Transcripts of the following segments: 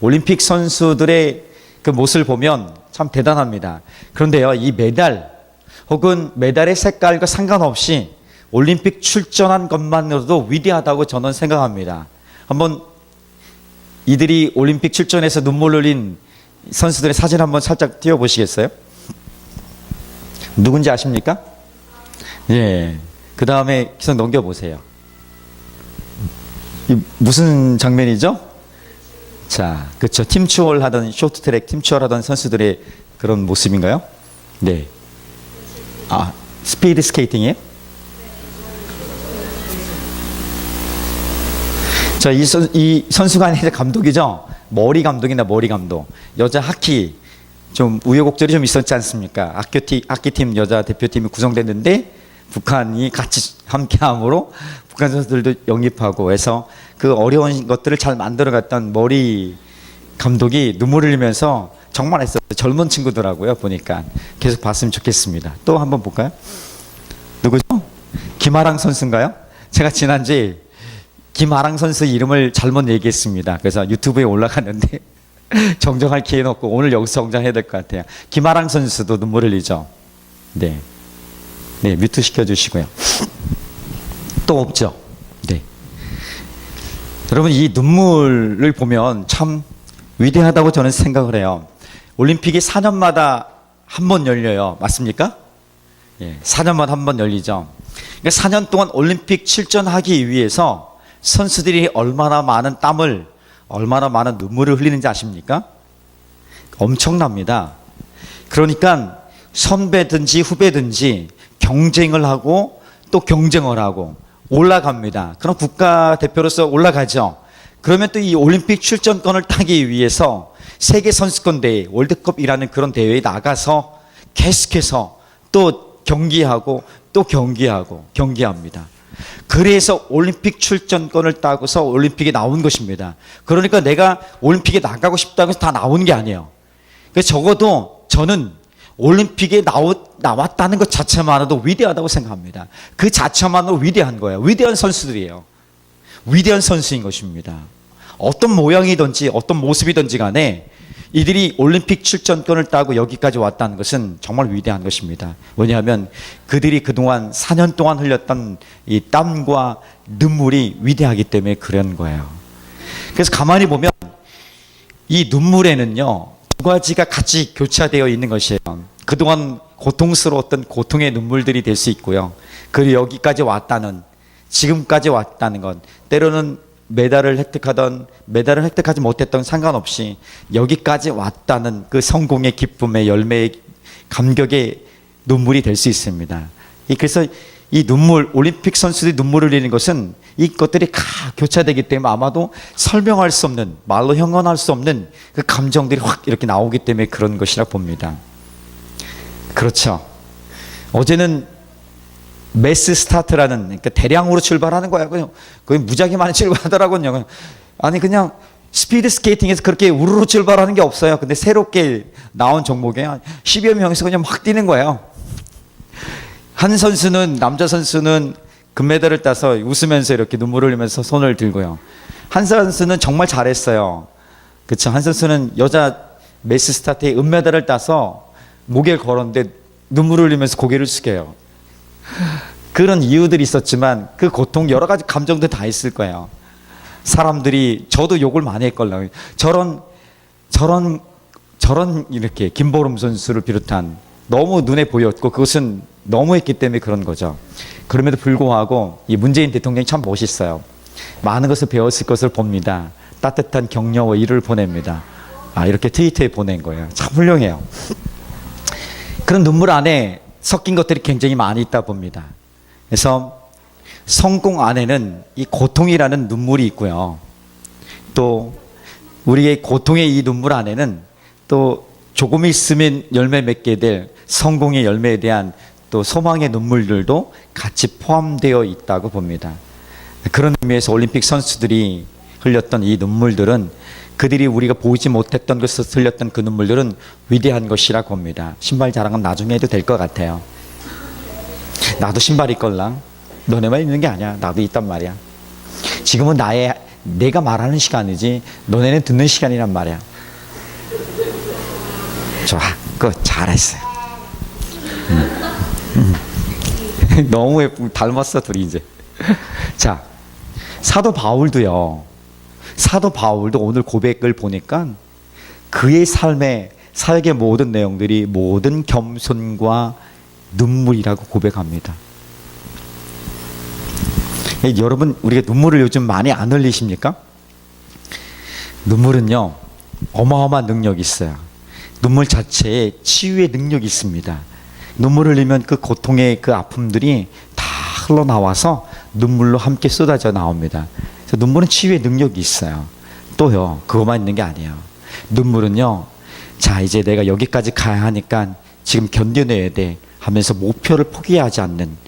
올림픽 선수들의 그 모습을 보면 참 대단합니다. 그런데요, 이 메달 혹은 메달의 색깔과 상관없이 올림픽 출전한 것만으로도 위대하다고 저는 생각합니다. 한번 이들이 올림픽 출전해서 눈물 흘린 선수들의 사진 한번 살짝 띄워보시겠어요? 누군지 아십니까? 예. 그 다음에 계속 넘겨보세요. 이 무슨 장면이죠? 자, 그렇죠. 팀추월 하던, 쇼트트랙 팀추월 하던 선수들의 그런 모습인가요? 네. 아, 스피드 스케이팅이에요? 자, 이 선수가 아니라 감독이죠? 머리 감독이나 머리 감독. 여자 하키, 좀 우여곡절이 좀 있었지 않습니까? 하키팀 여자 대표팀이 구성됐는데 북한이 같이 함께함으로 북한 선수들도 영입하고 해서 그 어려운 것들을 잘 만들어갔던 머리 감독이 눈물을 흘리면서 정말 했어요. 젊은 친구더라고요. 보니까 계속 봤으면 좋겠습니다. 또 한번 볼까요? 누구죠? 김아랑 선수인가요? 제가 지난주에 김아랑 선수 이름을 잘못 얘기했습니다. 그래서 유튜브에 올라갔는데 정정할 기회는 없고 오늘 여기서 정정해야 될 것 같아요. 김아랑 선수도 눈물 흘리죠. 네. 네, 뮤트 시켜주시고요. 또 없죠. 네. 여러분, 이 눈물을 보면 참 위대하다고 저는 생각을 해요. 올림픽이 4년마다 한 번 열려요. 맞습니까? 예, 4년마다 한 번 열리죠. 그러니까 4년 동안 올림픽 출전하기 위해서 선수들이 얼마나 많은 땀을, 얼마나 많은 눈물을 흘리는지 아십니까? 엄청납니다. 그러니까 선배든지 후배든지 경쟁을 하고 또 경쟁을 하고 올라갑니다. 그럼 국가대표로서 올라가죠. 그러면 또 이 올림픽 출전권을 따기 위해서 세계 선수권 대회, 월드컵이라는 그런 대회에 나가서 계속해서 또 경기하고 또 경기합니다. 그래서 올림픽 출전권을 따고서 올림픽에 나온 것입니다. 그러니까 내가 올림픽에 나가고 싶다고 해서 다 나오는 게 아니에요. 그래서 적어도 저는 올림픽에 나왔다는 것 자체만으로도 위대하다고 생각합니다. 그 자체만으로 위대한 거예요. 위대한 선수들이에요. 위대한 선수인 것입니다. 어떤 모양이든지 어떤 모습이든지 간에 이들이 올림픽 출전권을 따고 여기까지 왔다는 것은 정말 위대한 것입니다. 왜냐하면 그들이 그동안 4년 동안 흘렸던 이 땀과 눈물이 위대하기 때문에 그런 거예요. 그래서 가만히 보면 이 눈물에는요, 두 가지가 같이 교차되어 있는 것이에요. 그동안 고통스러웠던 고통의 눈물들이 될 수 있고요. 그리고 여기까지 왔다는, 지금까지 왔다는 것, 때로는 메달을 획득하지 못했던 상관없이 여기까지 왔다는 그 성공의 기쁨의 열매의 감격의 눈물이 될 수 있습니다. 그래서 이 눈물, 올림픽 선수들이 눈물을 흘리는 것은 이것들이 다 교차되기 때문에 아마도 설명할 수 없는, 말로 형언할 수 없는 그 감정들이 확 이렇게 나오기 때문에 그런 것이라 봅니다. 그렇죠. 어제는 매스 스타트라는, 그러니까 대량으로 출발하는 거야. 거의 무지하게 많이 출발하더라고요. 아니, 그냥 스피드 스케이팅에서 그렇게 우르르 출발하는 게 없어요. 근데 새롭게 나온 종목에 10여 명이서 그냥 막 뛰는 거예요. 한 선수는, 남자 선수는 금메달을 따서 웃으면서 이렇게 눈물을 흘리면서 손을 들고요. 한 선수는 정말 잘했어요. 그렇죠. 한 선수는 여자 매스 스타트에 은메달을 따서 목에 걸었는데 눈물을 흘리면서 고개를 숙여요. 그런 이유들이 있었지만 그 고통, 여러 가지 감정도 다 있을 거예요. 사람들이, 저도 욕을 많이 했걸요. 저런 이렇게 김보름 선수를 비롯한 너무 눈에 보였고 그것은 너무했기 때문에 그런 거죠. 그럼에도 불구하고 이 문재인 대통령이 참 멋있어요. 많은 것을 배웠을 것을 봅니다. 따뜻한 격려와 위로를 보냅니다. 이렇게 트위터에 보낸 거예요. 참 훌륭해요. 그런 눈물 안에 섞인 것들이 굉장히 많이 있다 봅니다. 그래서 성공 안에는 이 고통이라는 눈물이 있고요. 또 우리의 고통의 이 눈물 안에는 또 조금 있으면 열매 맺게 될 성공의 열매에 대한 또 소망의 눈물들도 같이 포함되어 있다고 봅니다. 그런 의미에서 올림픽 선수들이 흘렸던 이 눈물들은, 그들이 우리가 보지 못했던 것을 흘렸던 그 눈물들은 위대한 것이라 봅니다. 신발 자랑은 나중에 해도 될 것 같아요. 나도 신발 있걸랑. 너네만 있는 게 아니야. 나도 있단 말이야. 지금은 내가 말하는 시간이지 너네는 듣는 시간이란 말이야. 좋아, 그거 잘했어요. 너무 닮았어 둘이 이제. 자, 사도 바울도 오늘 고백을 보니까 그의 삶의 사역의 모든 내용들이 모든 겸손과 눈물이라고 고백합니다. 여러분, 우리가 눈물을 요즘 많이 안 흘리십니까? 눈물은요, 어마어마한 능력이 있어요. 눈물 자체에 치유의 능력이 있습니다. 눈물을 흘리면 그 고통의 그 아픔들이 다 흘러나와서 눈물로 함께 쏟아져 나옵니다. 그래서 눈물은 치유의 능력이 있어요. 또요, 그것만 있는 게 아니에요. 눈물은요, 자, 이제 내가 여기까지 가야 하니까 지금 견뎌내야 돼 하면서 목표를 포기하지 않는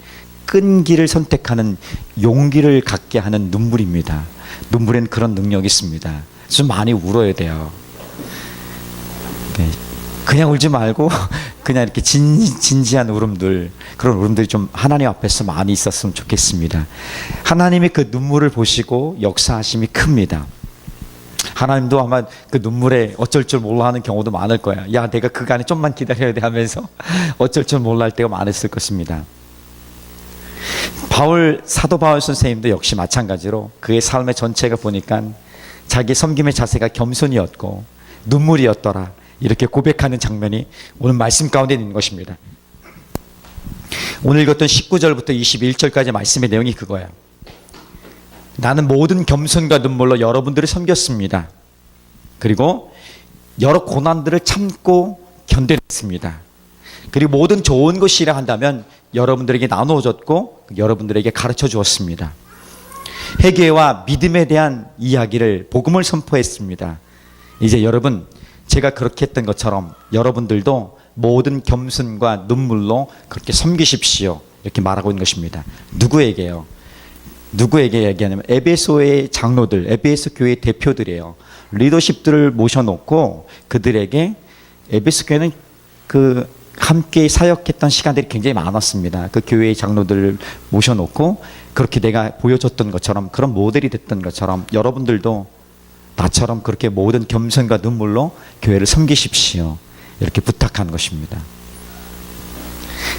끈기를 선택하는 용기를 갖게 하는 눈물입니다. 눈물에는 그런 능력이 있습니다. 좀 많이 울어야 돼요. 그냥 울지 말고 그냥 이렇게 진지한 울음들, 그런 울음들이 좀 하나님 앞에서 많이 있었으면 좋겠습니다. 하나님이 그 눈물을 보시고 역사하심이 큽니다. 하나님도 아마 그 눈물에 어쩔 줄 몰라 하는 경우도 많을 거야. 야, 내가 그간에 좀만 기다려야 돼 하면서 어쩔 줄 몰라 할 때가 많았을 것입니다. 사도 바울 선생님도 역시 마찬가지로 그의 삶의 전체가 보니까 자기 섬김의 자세가 겸손이었고 눈물이었더라, 이렇게 고백하는 장면이 오늘 말씀 가운데 있는 것입니다. 오늘 읽었던 19절부터 21절까지 말씀의 내용이 그거예요. 나는 모든 겸손과 눈물로 여러분들을 섬겼습니다. 그리고 여러 고난들을 참고 견뎌냈습니다. 그리고 모든 좋은 것이라 한다면 여러분들에게 나누어졌고 여러분들에게 가르쳐 주었습니다. 회개와 믿음에 대한 이야기를, 복음을 선포했습니다. 이제 여러분, 제가 그렇게 했던 것처럼 여러분들도 모든 겸손과 눈물로 그렇게 섬기십시오, 이렇게 말하고 있는 것입니다. 누구에게요? 누구에게 얘기하냐면 에베소의 장로들, 에베소 교회 대표들이에요. 리더십들을 모셔놓고 그들에게, 에베소 교회는 그 함께 사역했던 시간들이 굉장히 많았습니다. 그 교회의 장로들을 모셔놓고 그렇게 내가 보여줬던 것처럼, 그런 모델이 됐던 것처럼 여러분들도 나처럼 그렇게 모든 겸손과 눈물로 교회를 섬기십시오, 이렇게 부탁한 것입니다.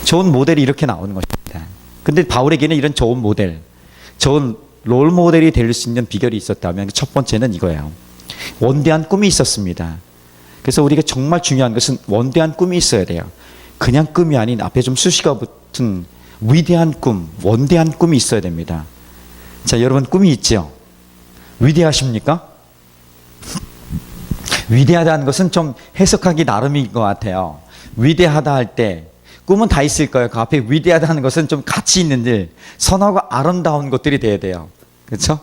좋은 모델이 이렇게 나오는 것입니다. 근데 바울에게는 이런 좋은 모델, 좋은 롤 모델이 될 수 있는 비결이 있었다면 첫 번째는 이거예요. 원대한 꿈이 있었습니다. 그래서 우리가 정말 중요한 것은 원대한 꿈이 있어야 돼요. 그냥 꿈이 아닌 앞에 좀 수식어 붙은 위대한 꿈, 원대한 꿈이 있어야 됩니다. 자, 여러분 꿈이 있죠? 위대하십니까? 위대하다는 것은 좀 해석하기 나름인 것 같아요. 위대하다 할 때 꿈은 다 있을 거예요. 그 앞에 위대하다는 것은 좀 가치 있는 일, 선하고 아름다운 것들이 돼야 돼요. 그렇죠?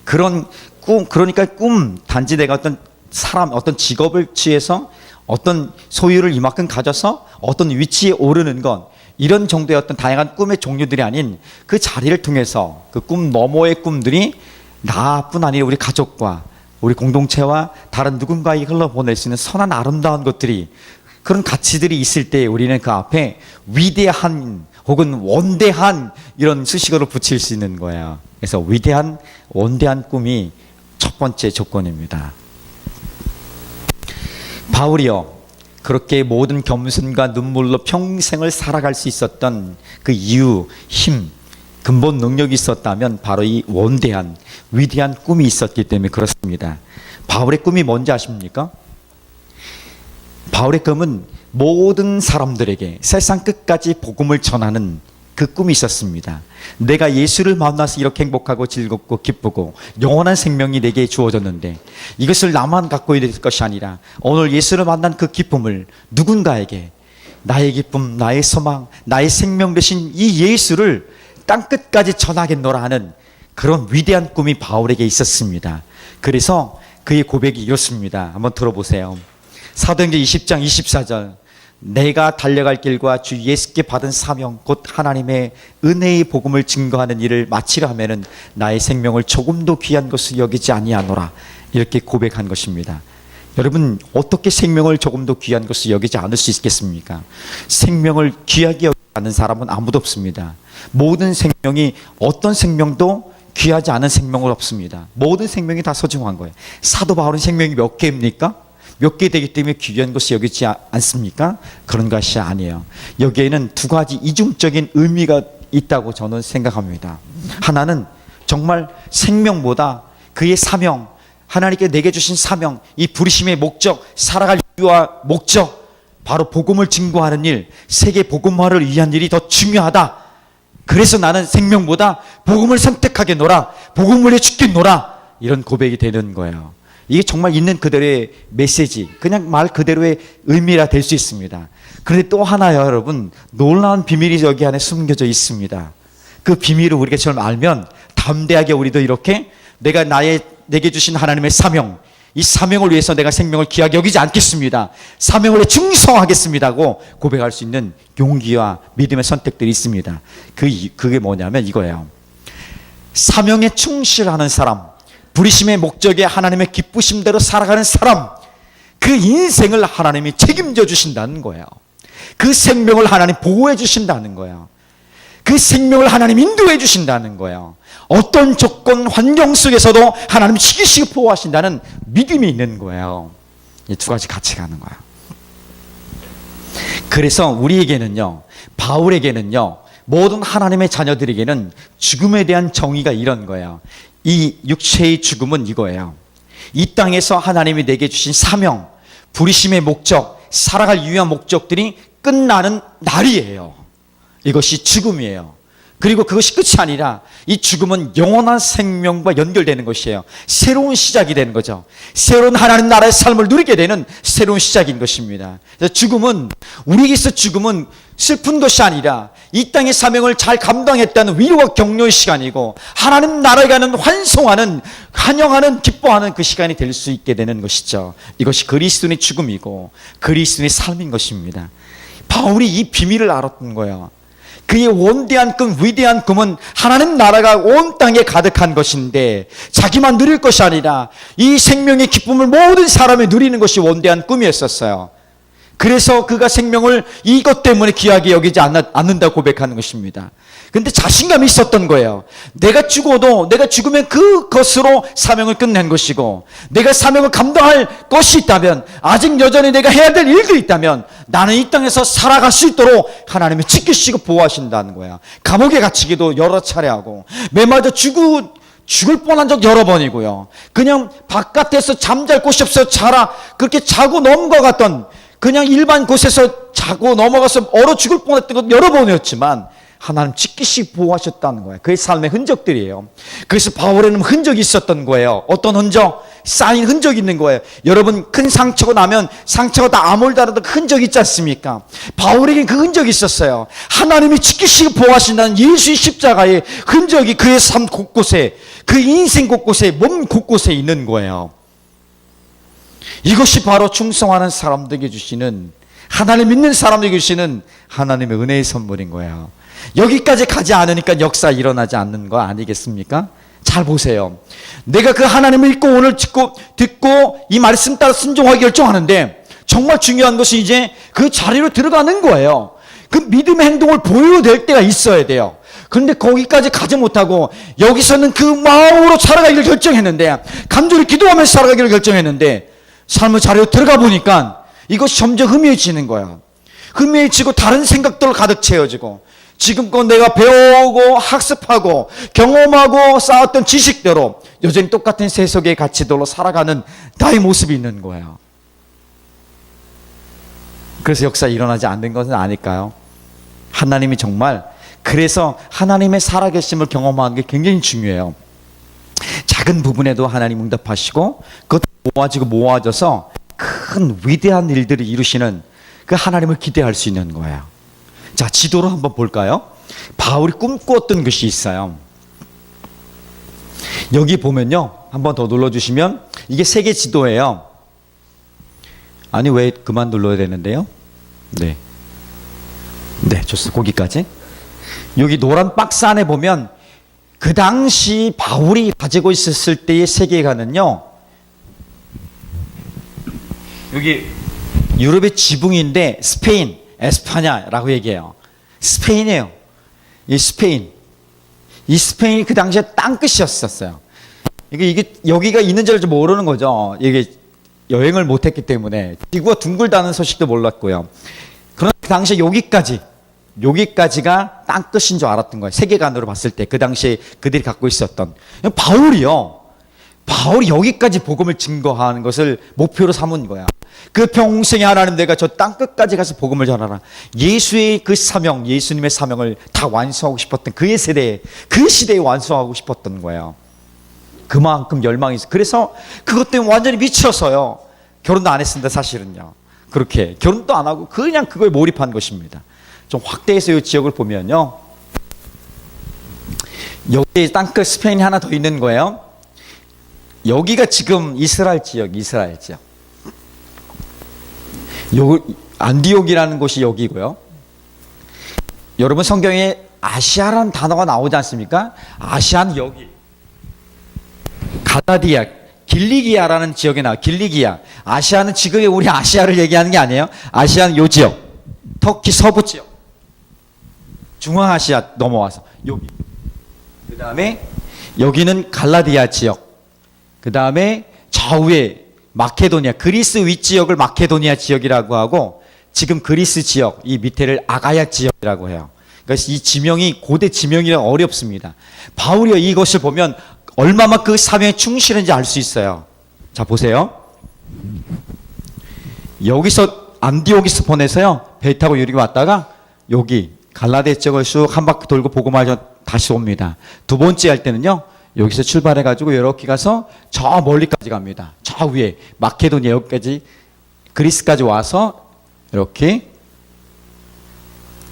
그런 꿈, 그러니까 꿈, 단지 내가 어떤 사람, 어떤 직업을 취해서 어떤 소유를 이만큼 가져서 어떤 위치에 오르는 것, 이런 정도의 어떤 다양한 꿈의 종류들이 아닌 그 자리를 통해서 그 꿈 너머의 꿈들이 나뿐 아니라 우리 가족과 우리 공동체와 다른 누군가에게 흘러보낼 수 있는 선한 아름다운 것들이, 그런 가치들이 있을 때 우리는 그 앞에 위대한 혹은 원대한 이런 수식어를 붙일 수 있는 거예요. 그래서 위대한, 원대한 꿈이 첫 번째 조건입니다. 바울이요, 그렇게 모든 겸손과 눈물로 평생을 살아갈 수 있었던 그 이유, 힘, 근본 능력이 있었다면 바로 이 원대한, 위대한 꿈이 있었기 때문에 그렇습니다. 바울의 꿈이 뭔지 아십니까? 바울의 꿈은 모든 사람들에게 세상 끝까지 복음을 전하는 그 꿈이 있었습니다. 내가 예수를 만나서 이렇게 행복하고 즐겁고 기쁘고 영원한 생명이 내게 주어졌는데 이것을 나만 갖고 있을 것이 아니라 오늘 예수를 만난 그 기쁨을 누군가에게, 나의 기쁨, 나의 소망, 나의 생명 되신 이 예수를 땅끝까지 전하겠노라 하는 그런 위대한 꿈이 바울에게 있었습니다. 그래서 그의 고백이 이렇습니다. 한번 들어보세요. 사도행전 20장 24절, 내가 달려갈 길과 주 예수께 받은 사명 곧 하나님의 은혜의 복음을 증거하는 일을 마치려 하면은 나의 생명을 조금도 귀한 것을 여기지 아니하노라, 이렇게 고백한 것입니다. 여러분, 어떻게 생명을 조금도 귀한 것을 여기지 않을 수 있겠습니까? 생명을 귀하게 여기지 않는 사람은 아무도 없습니다. 모든 생명이, 어떤 생명도 귀하지 않은 생명은 없습니다. 모든 생명이 다 소중한 거예요. 사도 바울은 생명이 몇 개입니까? 몇 개 되기 때문에 귀한 것이 여기지 않습니까? 그런 것이 아니에요. 여기에는 두 가지 이중적인 의미가 있다고 저는 생각합니다. 하나는 정말 생명보다 그의 사명, 하나님께 내게 주신 사명, 이 부르심의 목적, 살아갈 이유와 목적, 바로 복음을 증거하는 일, 세계 복음화를 위한 일이 더 중요하다. 그래서 나는 생명보다 복음을 선택하겠노라, 복음을 위해 죽겠노라, 이런 고백이 되는 거예요. 이게 정말 있는 그대로의 메시지, 그냥 말 그대로의 의미라 될 수 있습니다. 그런데 또 하나 여러분, 놀라운 비밀이 여기 안에 숨겨져 있습니다. 그 비밀을 우리가 좀 알면 담대하게 우리도 이렇게 내게 주신 하나님의 사명, 이 사명을 위해서 내가 생명을 귀하게 여기지 않겠습니다, 사명을 위해 충성하겠습니다고 고백할 수 있는 용기와 믿음의 선택들이 있습니다. 그게 뭐냐면 이거예요. 사명에 충실하는 사람, 부르심의 목적에 하나님의 기쁘심대로 살아가는 사람, 그 인생을 하나님이 책임져 주신다는 거예요. 그 생명을 하나님 보호해 주신다는 거예요. 그 생명을 하나님 인도해 주신다는 거예요. 어떤 조건, 환경 속에서도 하나님 지키시고 보호하신다는 믿음이 있는 거예요. 이 두 가지 같이 가는 거예요. 그래서 우리에게는요, 바울에게는요, 모든 하나님의 자녀들에게는 죽음에 대한 정의가 이런 거예요. 이 육체의 죽음은 이거예요. 이 땅에서 하나님이 내게 주신 사명, 부르심의 목적, 살아갈 유효한 목적들이 끝나는 날이에요. 이것이 죽음이에요. 그리고 그것이 끝이 아니라 이 죽음은 영원한 생명과 연결되는 것이에요. 새로운 시작이 되는 거죠. 새로운 하나님 나라의 삶을 누리게 되는 새로운 시작인 것입니다. 그래서 죽음은, 우리에게서 죽음은 슬픈 것이 아니라 이 땅의 사명을 잘 감당했다는 위로와 격려의 시간이고, 하나님 나라에 가는 환송하는, 환영하는, 기뻐하는 그 시간이 될 수 있게 되는 것이죠. 이것이 그리스도인의 죽음이고 그리스도인의 삶인 것입니다. 바울이 이 비밀을 알았던 거예요. 그의 원대한 꿈, 위대한 꿈은 하나님 나라가 온 땅에 가득한 것인데, 자기만 누릴 것이 아니라 이 생명의 기쁨을 모든 사람이 누리는 것이 원대한 꿈이었었어요. 그래서 그가 생명을 이것 때문에 귀하게 여기지 않는다 고백하는 것입니다. 근데 자신감이 있었던 거예요. 내가 죽어도, 내가 죽으면 그것으로 사명을 끝낸 것이고, 내가 사명을 감당할 것이 있다면, 아직 여전히 내가 해야 될 일들이 있다면 나는 이 땅에서 살아갈 수 있도록 하나님이 지키시고 보호하신다는 거야. 감옥에 갇히기도 여러 차례 하고, 매맞아 죽을 뻔한 적 여러 번이고요. 그냥 바깥에서 잠잘 곳이 없어 그렇게 자고 넘어갔던, 그냥 일반 곳에서 자고 넘어가서 얼어 죽을 뻔했던 것 여러 번이었지만 하나님 지키시 보호하셨다는 거예요. 그의 삶의 흔적들이에요. 그래서 바울에는 흔적이 있었던 거예요. 어떤 흔적? 쌓인 흔적이 있는 거예요. 여러분, 큰 상처가 나면 상처가 다 아물다라도 흔적이 있지 않습니까? 바울에게는 그 흔적이 있었어요. 하나님이 지키시고 보호하신다는 예수의 십자가의 흔적이 그의 삶 곳곳에, 그 인생 곳곳에, 몸 곳곳에 있는 거예요. 이것이 바로 충성하는 사람들에게 주시는, 하나님 믿는 사람들에게 주시는 하나님의 은혜의 선물인 거예요. 여기까지 가지 않으니까 역사 일어나지 않는 거 아니겠습니까? 잘 보세요. 내가 그 하나님을 믿고 오늘 듣고 이 말씀 따라 순종하기 결정하는데, 정말 중요한 것은 이제 그 자리로 들어가는 거예요. 그 믿음의 행동을 보여야 될 때가 있어야 돼요. 그런데 거기까지 가지 못하고 여기서는 그 마음으로 살아가기를 결정했는데, 간절히 기도하면서 살아가기를 결정했는데, 삶의 자리로 들어가 보니까 이것이 점점 희미해지는 거야. 희미해지고 다른 생각들로 가득 채워지고, 지금껏 내가 배우고 학습하고 경험하고 쌓았던 지식대로 여전히 똑같은 세속의 가치들로 살아가는 나의 모습이 있는 거예요. 그래서 역사 일어나지 않는 것은 아닐까요? 하나님이 정말, 그래서 하나님의 살아계심을 경험하는 게 굉장히 중요해요. 작은 부분에도 하나님 응답하시고 그것 모아져서 큰 위대한 일들을 이루시는 그 하나님을 기대할 수 있는 거예요. 자, 지도로 한번 볼까요? 바울이 꿈꾸었던 것이 있어요. 여기 보면요, 한번 더 눌러주시면 이게 세계 지도예요. 아니, 왜 그만 눌러야 되는데요? 네, 좋습니다. 거기까지. 여기 노란 박스 안에 보면 그 당시 바울이 가지고 있었을 때의 세계관은요, 여기 유럽의 지붕인데 스페인, 에스파냐라고 얘기해요. 스페인이에요. 이 스페인. 이 스페인이 그 당시에 땅끝이었었어요. 이게 여기가 있는 줄 모르는 거죠. 이게 여행을 못했기 때문에 지구가 둥글다는 소식도 몰랐고요. 그러나 그 당시에 여기까지가 땅끝인 줄 알았던 거예요. 세계관으로 봤을 때 그 당시에 그들이 갖고 있었던 바울이 여기까지 복음을 증거하는 것을 목표로 삼은 거야. 그 평생에 하나님 내가 저 땅끝까지 가서 복음을 전하라. 예수의 그 사명, 예수님의 사명을 다 완수하고 싶었던 그 시대에 완수하고 싶었던 거예요. 그만큼 열망이 있어요. 그래서 그것 때문에 완전히 미쳐서요. 결혼도 안 했습니다, 사실은요. 그렇게 결혼도 안 하고 그냥 그거에 몰입한 것입니다. 좀 확대해서 이 지역을 보면요. 여기 땅끝 스페인이 하나 더 있는 거예요. 여기가 지금 이스라엘 지역. 안디옥이라는 곳이 여기고요. 여러분 성경에 아시아라는 단어가 나오지 않습니까? 아시아는 여기. 갈라디아, 길리기아라는 지역에 나와. 길리기아. 아시아는 지금의 우리 아시아를 얘기하는 게 아니에요. 아시아는 요 지역. 터키 서부 지역. 중앙아시아 넘어와서 여기. 그 다음에 여기는 갈라디아 지역. 그 다음에 좌우에 마케도니아, 그리스 윗지역을 마케도니아 지역이라고 하고 지금 그리스 지역, 이 밑에를 아가야 지역이라고 해요. 그래서 이 지명이 고대 지명이라 어렵습니다. 바울이 이것을 보면 얼마나 그 사명에 충실한지 알 수 있어요. 자, 보세요. 여기서 안디옥에서 보내서요. 배 타고 여기 왔다가 여기 갈라디아 지역을 쑥 한 바퀴 돌고 복음을 다시 옵니다. 두 번째 할 때는요. 여기서 출발해가지고 이렇게 가서 저 멀리까지 갑니다. 저 위에 마케도니아 여기까지 그리스까지 와서 이렇게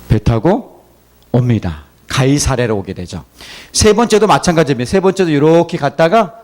배 타고 옵니다. 가이사랴로 오게 되죠. 세 번째도 마찬가지입니다. 세 번째도 이렇게 갔다가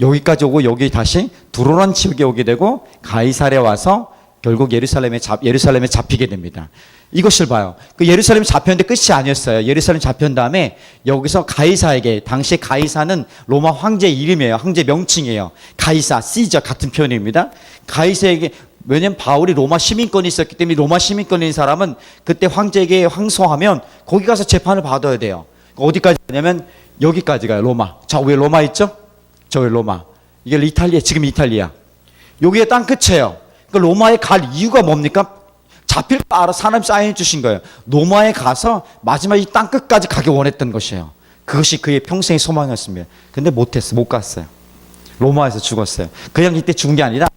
여기까지 오고 여기 다시 두로란 지역에 오게 되고 가이사랴 와서 결국 예루살렘에 잡히게 됩니다. 이것을 봐요. 그 예루살렘 잡혔는데 끝이 아니었어요. 예루살렘 잡힌 다음에 여기서 가이사에게, 당시 가이사는 로마 황제 이름이에요. 황제 명칭이에요. 가이사, 시저 같은 표현입니다. 가이사에게, 왜냐면 바울이 로마 시민권이 있었기 때문에 로마 시민권이 있는 사람은 그때 황제에게 항소하면 거기 가서 재판을 받아야 돼요. 어디까지 가냐면 여기까지 가요. 로마. 저 위에 로마 있죠? 저 위에 로마. 이게 이탈리아, 지금 이탈리아. 여기에 땅 끝이에요. 그 로마에 갈 이유가 뭡니까? 잡힐 거 알아 하나님 사인해 주신 거예요. 로마에 가서 마지막 이 땅 끝까지 가기 원했던 것이에요. 그것이 그의 평생의 소망이었습니다. 근데 못 갔어요. 로마에서 죽었어요. 그냥 이때 죽은 게 아니라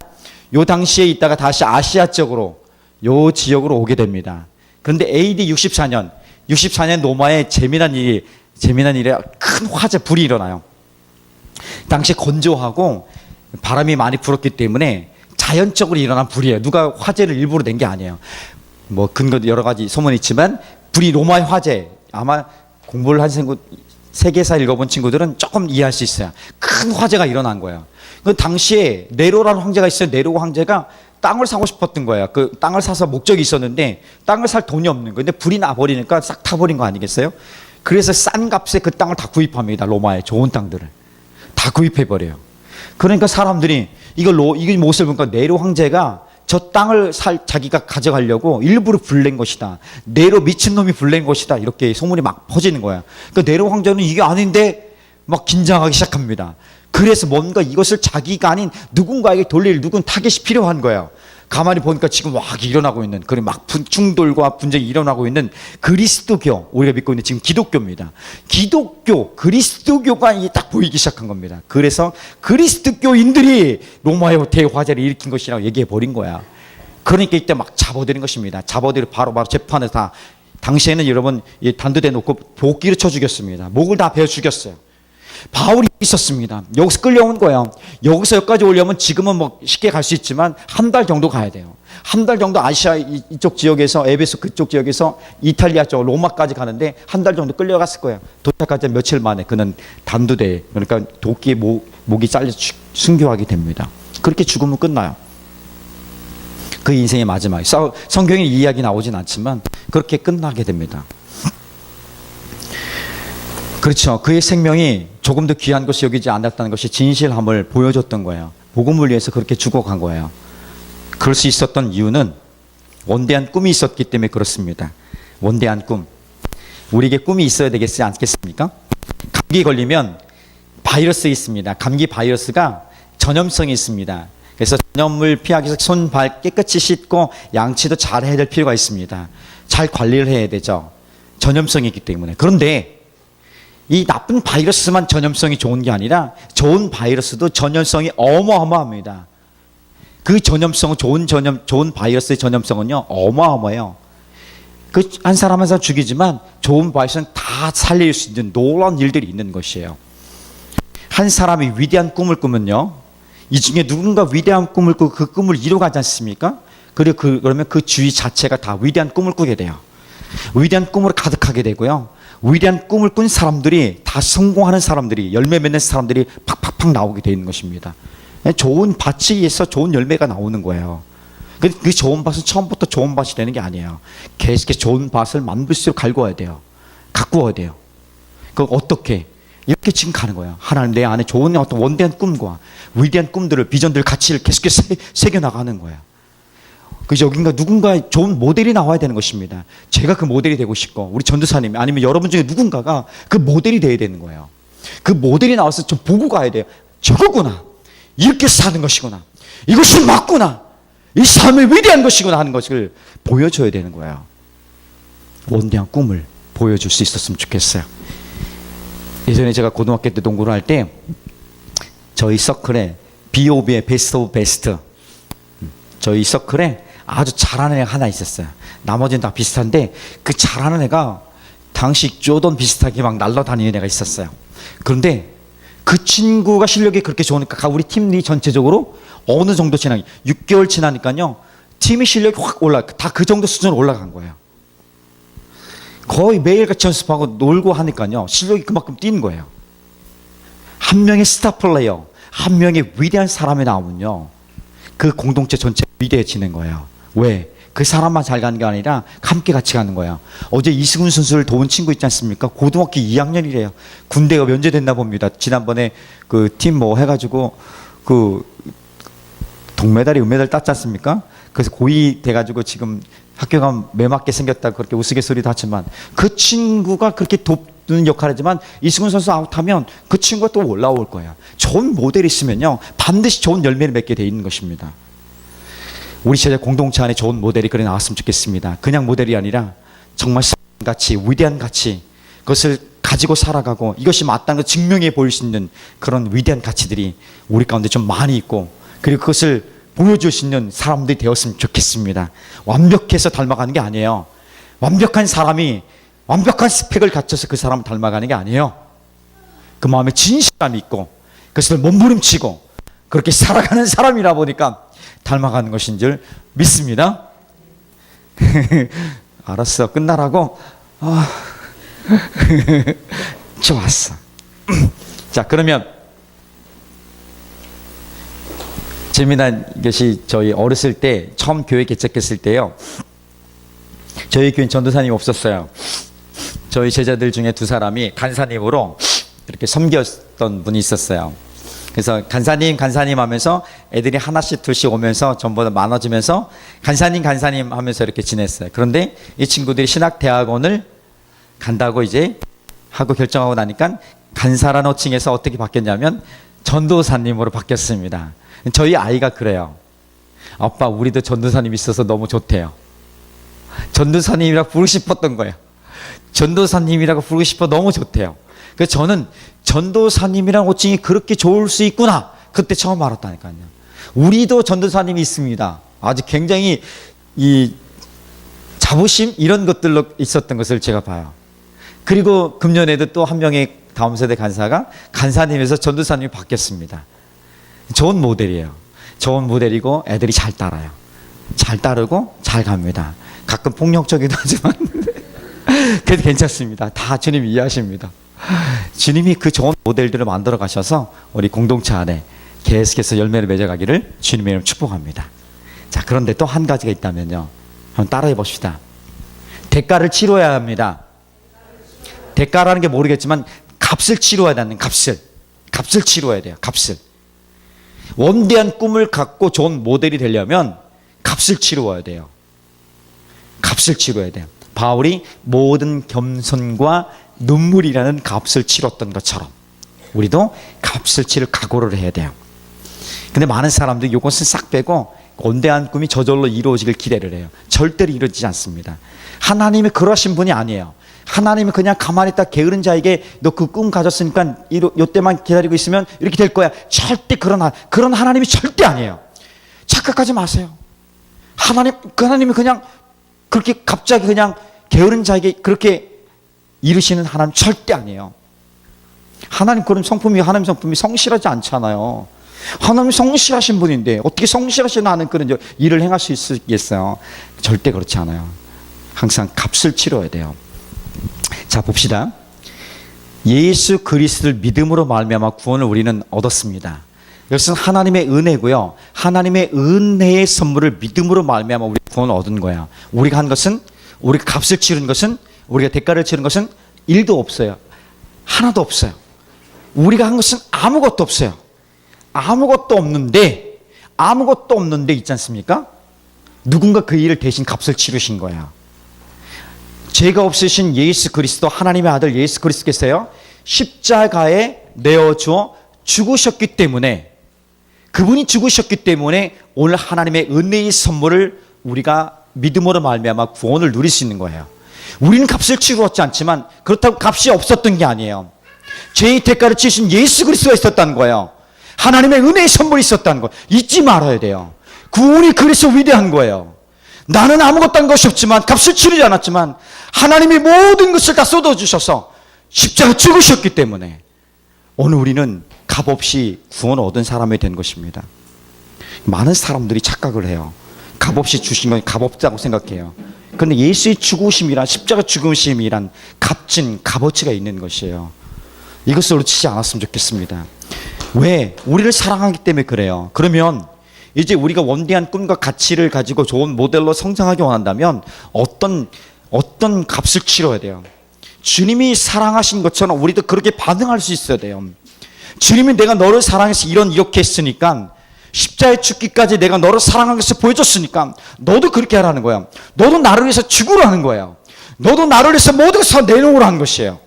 요 당시에 있다가 다시 아시아 쪽으로 요 지역으로 오게 됩니다. 그런데 AD 64년 로마에 재미난 일에 큰 화재, 불이 일어나요. 당시 건조하고 바람이 많이 불었기 때문에 자연적으로 일어난 불이에요. 누가 화재를 일부러 낸 게 아니에요. 뭐 근거도 여러 가지 소문이 있지만 불이 로마의 화재. 아마 공부를 한 세계사 읽어본 친구들은 조금 이해할 수 있어요. 큰 화재가 일어난 거예요. 그 당시에 네로라는 황제가 있어요. 네로 황제가 땅을 사고 싶었던 거예요. 그 땅을 사서 목적이 있었는데 땅을 살 돈이 없는 거예요. 근데 불이 나버리니까 싹 타버린 거 아니겠어요? 그래서 싼 값에 그 땅을 다 구입합니다. 로마의 좋은 땅들을 다 구입해버려요. 그러니까 사람들이 이게 무엇을 보니까 네로 황제가 저 땅을 자기가 가져가려고 일부러 불낸 것이다. 네로 미친놈이 불낸 것이다. 이렇게 소문이 막 퍼지는 거야. 그러니까 네로 황제는 이게 아닌데 막 긴장하기 시작합니다. 그래서 뭔가 이것을 자기가 아닌 누군가에게 돌릴 타겟이 필요한 거예요. 가만히 보니까 지금 막 일어나고 있는, 그런 막 충돌과 분쟁이 일어나고 있는 그리스도교, 우리가 믿고 있는 지금 기독교입니다. 그리스도교가 이게 딱 보이기 시작한 겁니다. 그래서 그리스도교인들이 로마의 대화재를 일으킨 것이라고 얘기해 버린 거야. 그러니까 이때 막 잡아들인 것입니다. 잡아들이 바로 재판에 다, 당시에는 여러분 단두대 놓고 도끼를 쳐 죽였습니다. 목을 다 베어 죽였어요. 바울이 있었습니다. 여기서 끌려온 거예요. 여기서 여기까지 오려면 지금은 뭐 쉽게 갈 수 있지만 한 달 정도 가야 돼요. 한 달 정도 아시아 이쪽 지역에서, 에베소 그쪽 지역에서 이탈리아 쪽 로마까지 가는데 한 달 정도 끌려갔을 거예요. 도착하자 며칠 만에 그는 단두대, 그러니까 도끼에 목이 잘려 순교하게 됩니다. 그렇게 죽으면 끝나요. 그 인생의 마지막. 성경에 이 이야기 나오진 않지만 그렇게 끝나게 됩니다. 그렇죠. 그의 생명이 조금 더 귀한 것이 여기지 않았다는 것이 진실함을 보여줬던 거예요. 복음을 위해서 그렇게 죽어간 거예요. 그럴 수 있었던 이유는 원대한 꿈이 있었기 때문에 그렇습니다. 원대한 꿈. 우리에게 꿈이 있어야 되겠지 않겠습니까? 감기 걸리면 바이러스 있습니다. 감기 바이러스가 전염성이 있습니다. 그래서 전염을 피하기 위해서 손, 발 깨끗이 씻고 양치도 잘 해야 될 필요가 있습니다. 잘 관리를 해야 되죠. 전염성이 있기 때문에. 그런데 이 나쁜 바이러스만 전염성이 좋은 게 아니라 좋은 바이러스도 전염성이 어마어마합니다. 그 전염성은 좋은 바이러스의 전염성은요 어마어마해요. 그 한 사람 한 사람 죽이지만 좋은 바이러스는 다 살릴 수 있는 놀라운 일들이 있는 것이에요. 한 사람이 위대한 꿈을 꾸면요, 이 중에 누군가 위대한 꿈을 꾸고 그 꿈을 이루어가지 않습니까? 그러면 그 주위 자체가 다 위대한 꿈을 꾸게 돼요. 위대한 꿈으로 가득하게 되고요, 위대한 꿈을 꾼 사람들이 다 성공하는 사람들이, 열매 맺는 사람들이 팍팍팍 나오게 되는 것입니다. 좋은 밭에서 좋은 열매가 나오는 거예요. 그 좋은 밭은 처음부터 좋은 밭이 되는 게 아니에요. 계속해서 좋은 밭을 만들수록 가꾸어야 돼요. 가꾸어야 돼요. 그럼 어떻게? 이렇게 지금 가는 거예요. 하나님 내 안에 좋은 어떤 원대한 꿈과 위대한 꿈들을, 비전들, 가치를 계속해서 새겨나가는 거예요. 그 여긴가 누군가 좋은 모델이 나와야 되는 것입니다. 제가 그 모델이 되고 싶고, 우리 전도사님이 아니면 여러분 중에 누군가가 그 모델이 되어야 되는 거예요. 그 모델이 나와서 좀 보고 가야 돼요. 저거구나. 이렇게 사는 것이구나. 이것이 맞구나. 이 삶이 위대한 것이구나 하는 것을 보여줘야 되는 거예요. 원대한 꿈을 보여줄 수 있었으면 좋겠어요. 예전에 제가 고등학교 때 농구를 할 때 저희 서클에 B.O.B의 베스트 오브 베스트, 저희 서클에 아주 잘하는 애가 하나 있었어요. 나머지는 다 비슷한데 그 잘하는 애가 당시 조던 비슷하게 막 날아다니는 애가 있었어요. 그런데 그 친구가 실력이 그렇게 좋으니까 우리 팀이 전체적으로 어느 정도 6개월 지나니까요 팀의 실력이 확 다 그 정도 수준으로 올라간 거예요. 거의 매일같이 연습하고 놀고 하니까요 실력이 그만큼 뛰는 거예요. 한 명의 스타 플레이어, 한 명의 위대한 사람이 나오면요 그 공동체 전체가 위대해지는 거예요. 왜? 그 사람만 잘 가는 게 아니라 함께 같이 가는 거예요. 어제 이승훈 선수를 도운 친구 있지 않습니까? 고등학교 2학년이래요. 군대가 면제됐나 봅니다. 지난번에 그 팀 뭐 해가지고 그 동메달이 은메달 땄지 않습니까? 그래서 고2 돼가지고 지금 학교 가면 매맞게 생겼다고 그렇게 우스갯소리도 하지만 그 친구가 그렇게 돕는 역할을 하지만 이승훈 선수 아웃하면 그 친구가 또 올라올 거예요. 좋은 모델이 있으면요 반드시 좋은 열매를 맺게 돼 있는 것입니다. 우리 제자 공동체 안에 좋은 모델이 그래 나왔으면 좋겠습니다. 그냥 모델이 아니라 정말 가치, 위대한 가치, 그것을 가지고 살아가고 이것이 맞다는 걸 증명해 보일 수 있는 그런 위대한 가치들이 우리 가운데 좀 많이 있고, 그리고 그것을 보여줄 수 있는 사람들이 되었으면 좋겠습니다. 완벽해서 닮아가는 게 아니에요. 완벽한 사람이 완벽한 스펙을 갖춰서 그 사람을 닮아가는 게 아니에요. 그 마음에 진실함이 있고 그것을 몸부림치고 그렇게 살아가는 사람이라 보니까 닮아가는 것인 줄 믿습니다. 알았어, 끝나라고. 좋았어. 자, 그러면 재미난 것이 저희 어렸을 때 처음 교회 개척했을 때요, 저희 교회는 전도사님이 없었어요. 저희 제자들 중에 두 사람이 간사님으로 이렇게 섬겼던 분이 있었어요. 그래서 간사님 하면서 애들이 하나씩 둘씩 오면서 전부 다 많아지면서 간사님 하면서 이렇게 지냈어요. 그런데 이 친구들이 신학대학원을 간다고 이제 하고 결정하고 나니까 간사라는 호칭에서 어떻게 바뀌었냐면 전도사님으로 바뀌었습니다. 저희 아이가 그래요. 아빠, 우리도 전도사님 있어서 너무 좋대요. 전도사님이라고 부르고 싶었던 거예요. 전도사님이라고 부르고 싶어 너무 좋대요. 그래서 저는 전도사님이라는 호칭이 그렇게 좋을 수 있구나, 그때 처음 알았다니까요. 우리도 전도사님이 있습니다. 아주 굉장히 이 자부심 이런 것들로 있었던 것을 제가 봐요. 그리고 금년에도 또 한 명의 다음 세대 간사가 간사님에서 전도사님이 바뀌었습니다. 좋은 모델이에요. 좋은 모델이고 애들이 잘 따라요. 잘 따르고 잘 갑니다. 가끔 폭력적이기도 하지만 그래도 괜찮습니다. 다 주님이 이해하십니다. 주님이 그 좋은 모델들을 만들어 가셔서 우리 공동체 안에 계속해서 열매를 맺어가기를 주님의 이름으로 축복합니다. 자, 그런데 또 한 가지가 있다면요, 한번 따라해 봅시다. 대가를 치러야 합니다. 대가라는 게 모르겠지만 값을 치러야 되는, 값을 치러야 돼요. 값을. 원대한 꿈을 갖고 좋은 모델이 되려면 값을 치러야 돼요. 값을 치러야 돼요. 바울이 모든 겸손과 눈물이라는 값을 치렀던 것처럼 우리도 값을 치를 각오를 해야 돼요. 근데 많은 사람들이 이것은 싹 빼고 원대한 꿈이 저절로 이루어지길 기대를 해요. 절대로 이루어지지 않습니다. 하나님이 그러신 분이 아니에요. 하나님은 그냥 가만히 있다 게으른 자에게 너 그 꿈 가졌으니까 이때만 기다리고 있으면 이렇게 될 거야. 절대 그런 하나님이 절대 아니에요. 착각하지 마세요. 하나님이 그냥 그렇게 갑자기 그냥 게으른 자에게 그렇게 이루시는 하나님 절대 아니에요. 하나님 성품이 성실하지 않잖아요. 하나님 성실하신 분인데 어떻게 성실하신 하는 그런 일을 행할 수 있겠어요? 절대 그렇지 않아요. 항상 값을 치러야 돼요. 자, 봅시다. 예수 그리스도를 믿음으로 말미암아 구원을 우리는 얻었습니다. 이것은 하나님의 은혜고요. 하나님의 은혜의 선물을 믿음으로 말미암아 우리 구원을 얻은 거야. 우리가 한 것은, 우리가 값을 치른 것은, 우리가 대가를 치른 것은 일도 없어요. 하나도 없어요. 우리가 한 것은 아무것도 없어요. 아무것도 없는데 있지 않습니까? 누군가 그 일을 대신 값을 치르신 거야. 죄가 없으신 예수 그리스도, 하나님의 아들 예수 그리스도께서요, 십자가에 내어주어 죽으셨기 때문에, 그분이 죽으셨기 때문에 오늘 하나님의 은혜의 선물을 우리가 믿음으로 말미암아 구원을 누릴 수 있는 거예요. 우리는 값을 치루었지 않지만 그렇다고 값이 없었던 게 아니에요. 죄의 대가를 치신 예수 그리스도가 있었다는 거예요. 하나님의 은혜의 선물이 있었다는 거 잊지 말아야 돼요. 구원이 그래서 위대한 거예요. 나는 아무것도 한 것이 없지만, 값을 치르지 않았지만 하나님이 모든 것을 다 쏟아주셔서 십자가 죽으셨기 때문에 오늘 우리는 값없이 구원을 얻은 사람이 된 것입니다. 많은 사람들이 착각을 해요. 값없이 주신 건 값없다고 생각해요. 그런데 예수의 죽으심이란, 십자가 죽으심이란 값진 값어치가 있는 것이에요. 이것을 놓치지 않았으면 좋겠습니다. 왜? 우리를 사랑하기 때문에 그래요. 그러면 이제 우리가 원대한 꿈과 가치를 가지고 좋은 모델로 성장하기 원한다면 어떤 값을 치러야 돼요. 주님이 사랑하신 것처럼 우리도 그렇게 반응할 수 있어야 돼요. 주님이 내가 너를 사랑해서 이렇게 했으니까, 십자가에 죽기까지 내가 너를 사랑한 것을 보여줬으니까 너도 그렇게 하라는 거야. 너도 나를 위해서 죽으라는 거예요. 너도 나를 위해서 모든 것을 내놓으라는 것이에요.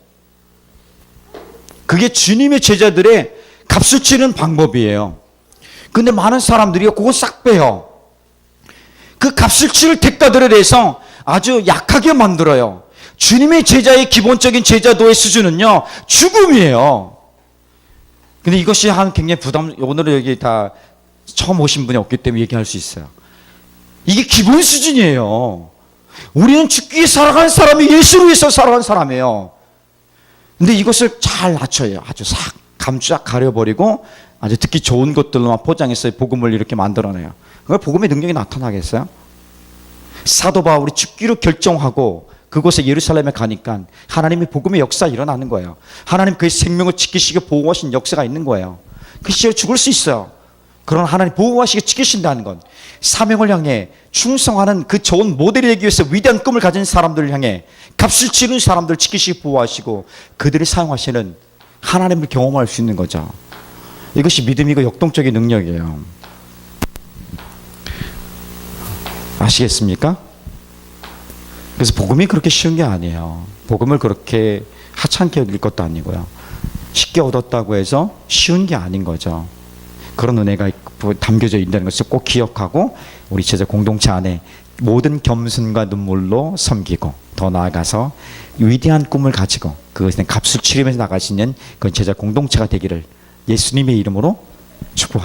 그게 주님의 제자들의 값을 치는 방법이에요. 근데 많은 사람들이 그거 싹 빼요. 그 값을 치를 대가들에 대해서 아주 약하게 만들어요. 주님의 제자의 기본적인 제자도의 수준은요, 죽음이에요. 근데 이것이 굉장히 오늘은 여기 다 처음 오신 분이 없기 때문에 얘기할 수 있어요. 이게 기본 수준이에요. 우리는 죽기 위해 살아가는 사람이 예수를 위해서 살아가는 사람이에요. 근데 이것을 잘 낮춰요. 아주 싹 싹 가려버리고 아주 듣기 좋은 것들로만 포장해서 복음을 이렇게 만들어내요. 그걸 복음의 능력이 나타나겠어요? 사도 바울이 죽기로 결정하고 그곳에 예루살렘에 가니까 하나님의 복음의 역사가 일어나는 거예요. 하나님 그의 생명을 지키시고 보호하신 역사가 있는 거예요. 그 시절에 죽을 수 있어요. 그러나 하나님 보호하시고 지키신다는 건 사명을 향해 충성하는 그 좋은 모델이 되기 위해서 위대한 꿈을 가진 사람들을 향해 값을 치는 사람들을 지키시고 보호하시고 그들을 사용하시는 하나님을 경험할 수 있는 거죠. 이것이 믿음이고 역동적인 능력이에요. 아시겠습니까? 그래서 복음이 그렇게 쉬운 게 아니에요. 복음을 그렇게 하찮게 얻을 것도 아니고요. 쉽게 얻었다고 해서 쉬운 게 아닌 거죠. 그런 은혜가 담겨져 있다는 것을 꼭 기억하고 우리 제자 공동체 안에 모든 겸손과 눈물로 섬기고 더 나아가서 위대한 꿈을 가지고 그것에 값을 치르면서 나갈 수 있는 그런 제자 공동체가 되기를 예수님의 이름으로 축복합니다.